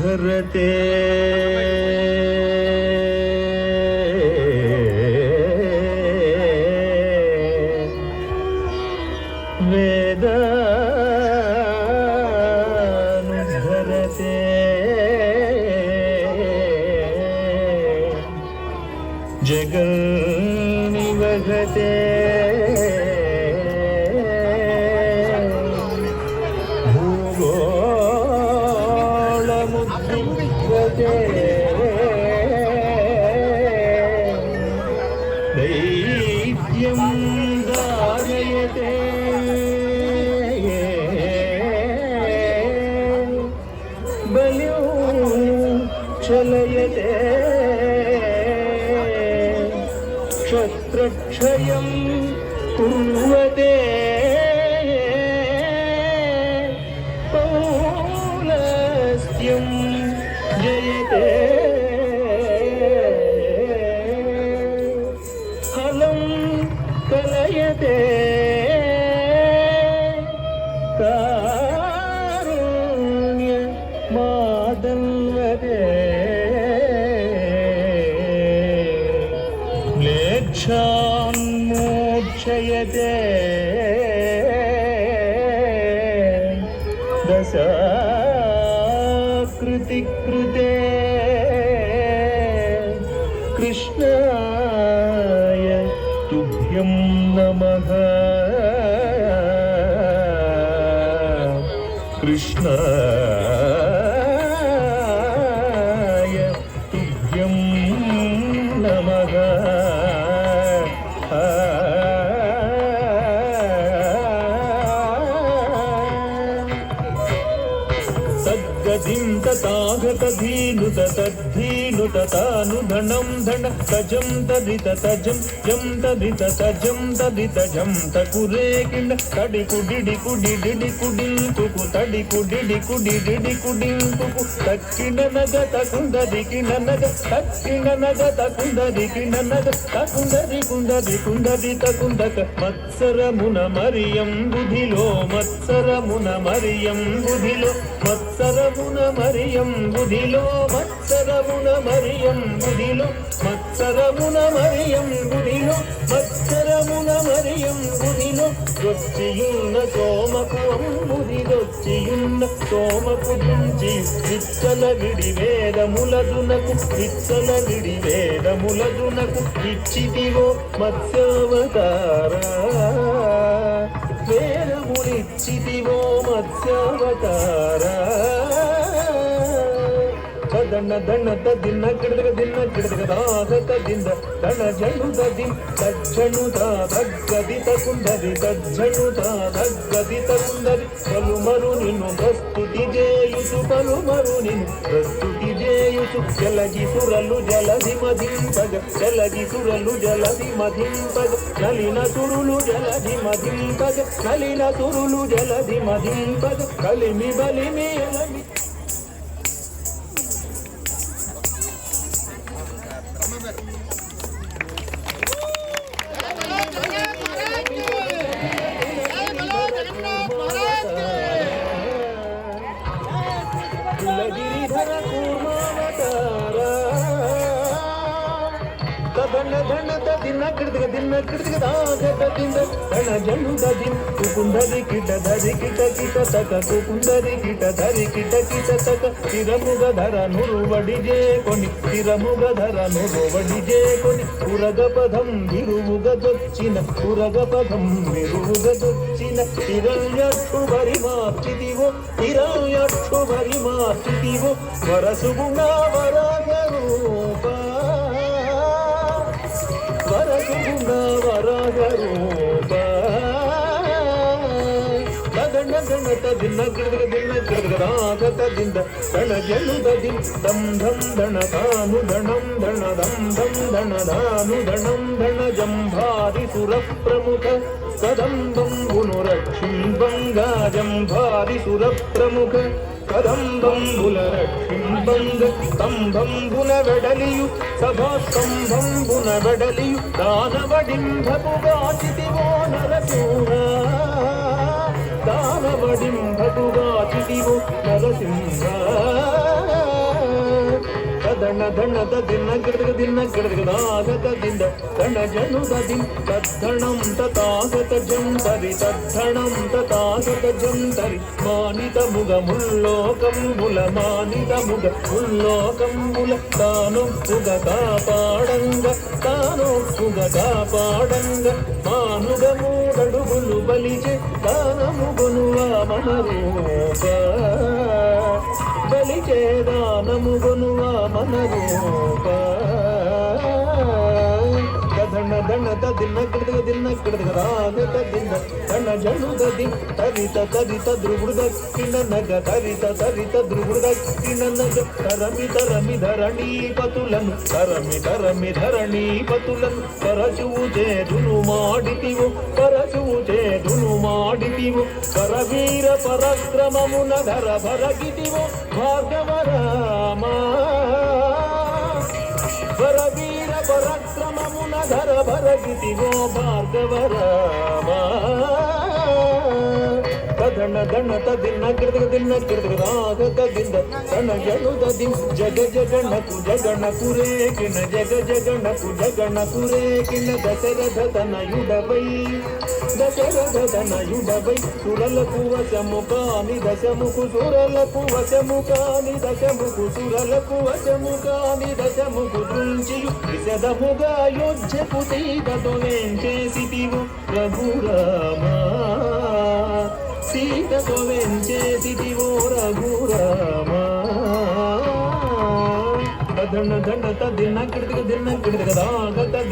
धरते वेदानुधरते जगन्निवहते भूगोळमुद्दिग्रते दैव्यं धारयते बलिं चलयते क्षत्रक्षयं कुर्वते पौलस्त्यं जयते हलं कलयते कारुण्यमादन्वते म्लेच्छान्मोक्षयते दशाकृतिकृते कृष्णाय तुभ्यं नमः कृष्णाय तुभ्यं नमः तद्गतिं तथागतधीनुत तद्धीनुत तानुधनं धन तजं तदित तजं जं तदित तजं तदित जं तकुरे किण्ड तडि कुडिडि कुडिडिडि कुडिं कुकु तडि कुडिडि कुडिडिडि कुडिं कुकु तक्किण नग तकुंदरि किण नग तक्किण नग तकुंदरि किण नग तकुंदरि कुंदरि कुंदरि तकुंदक मत्सरमुन मरियं बुधिलो मत्सरमुन मरियं बुधिलो मत्सरमुन मरियं बुधिलो मत्सरमुन मरियं बुधिलो मत्सरमुन मरियं बुधिलो मत्सरमुन मरियं बुधिलो రొచ్చియున్న సోమకు అమ్ముది రొచ్చియున్న సోమకు దుంచి విచ్చల విడి వేదములదునకు విచ్చల విడి వేదములదునకు ఇచ్చితివో మత్స్యావతారా వేదములిచ్చితివో మత్స్యావతారా ధన ధన దిన్న కిడదగ దాగత దింద ధన జనుద దిన్ తజ్జనుద దగ్గది తకుందది తజ్జనుద దగ్గది తకుందది పలుమరు నిన్ను ప్రస్తుతి చేయుచు పలుమరు నిన్ను ప్రస్తుతి చేయుచు జలగి సురలు జలది మదింపగ జలగి సురలు జలది మదింపగ నలిన సురులు జలది మదింపగ నలిన సురులు జలది మదింపగ కలిమి బలిమి ఎలమి गिरिधर कूर्मावतारा धन धन दिन कृतिक दागत दिन धन जनु दिन कुकुंदरि किट धरि किट किट तक कुकुंदरि किट धरि किट किट तक तिरमुग धर नुरु वडिजे कोनि तिरमुग धर नुरु वडिजे कोनि उरग पदम विरुग दొచ్చిన उरग पदम विरुग दొచ్చిన तिरयट्टु भरि मार्चिदिवो तिरयट्टु भरि मार्चिदिवो वरसुगुण वराग रूपा వరగుణ వరగరూప గగన గణత దిన్న గిడగ రాగత దింద గణ జనుద దిన్ ధం ధం ధణ తాను ధణం ధణ ధం ధం ధణ ధాను ధణం ధణ జంభారి సుర ప్రముఖ కదంబం గుణరక్షింబంగా జంభారి సుర ప్రముఖ కదంబంబులరక్షింబంగ స్తంభంబున వెడలియు సభాస్తంభంబున వెడలియు దానవడింభపుగాచితివో నరసింహ దానవడింభపుగాచితివో నరసింహ ಧಣ್ಣದ ದಿನ ಗಿಡದ ದಾಗದಿಂದ ಧಣ ಜನುದ ದಿಂ ತದ್ಧಣಂ ತಥಾಗತ ಜಂತರಿ ತದ್ಧಣಂ ತಥಾಗತ ಜಂತರಿ ಮಾನಿತ ಮುಗ ಮುಲ್ಲೋಕಂ ಮುಲ ಮಾನಿತ ಮುಗ ಮುಲ್ಲೋಕం ముల తానొప్పుగ కాపాడంగ మానుగ మూడడుగులు బలిచే దానము గొనువా మనరూప బలిచే దానము గొనువా మనరూప ಧಣ ದಿನ ಕಿಡದ ರಾಗದ ದಿನ ಧಣ ಜನುದ ದಿನ ತರಿತ ಧ್ರುಗುಡದ ಕಿಣ ನಗ ತರಿತ ಧ್ರುಗುಡದ ಕಿಣ ನಗ ತರಮಿ ಧರಣಿ ಪತುಲನು ಪರಚುವು ಜೇದುನು ಮಾಡಿತಿವು ಪರವೀರ ಪರಕ್ರಮಮುನ ಧರ ಭರಗಿತಿವು ಭಾರ್ಗವರಾಮ ಪರವೀರ ಪರಾಕ್ರಮమున ధర భరగితివో భార్గవరామ ధణ దిన్న కిడద రాగದಿಂದ ಧಣ ಜನುದ ದಿಂ ಜಗಣಕು ರೇಕಿನ ಜಗಣಕು ರೇಕಿನ ದಶರಥ ತನಯುಡವೈ ಸುರలకు వశముకాని దశముకు దృంచియు విశదముగా యోధ్యకు సీతతో వెంచేసితివు రఘురామ సీతతో వెంచేసితివో రఘురామ ధణ దిన కిడద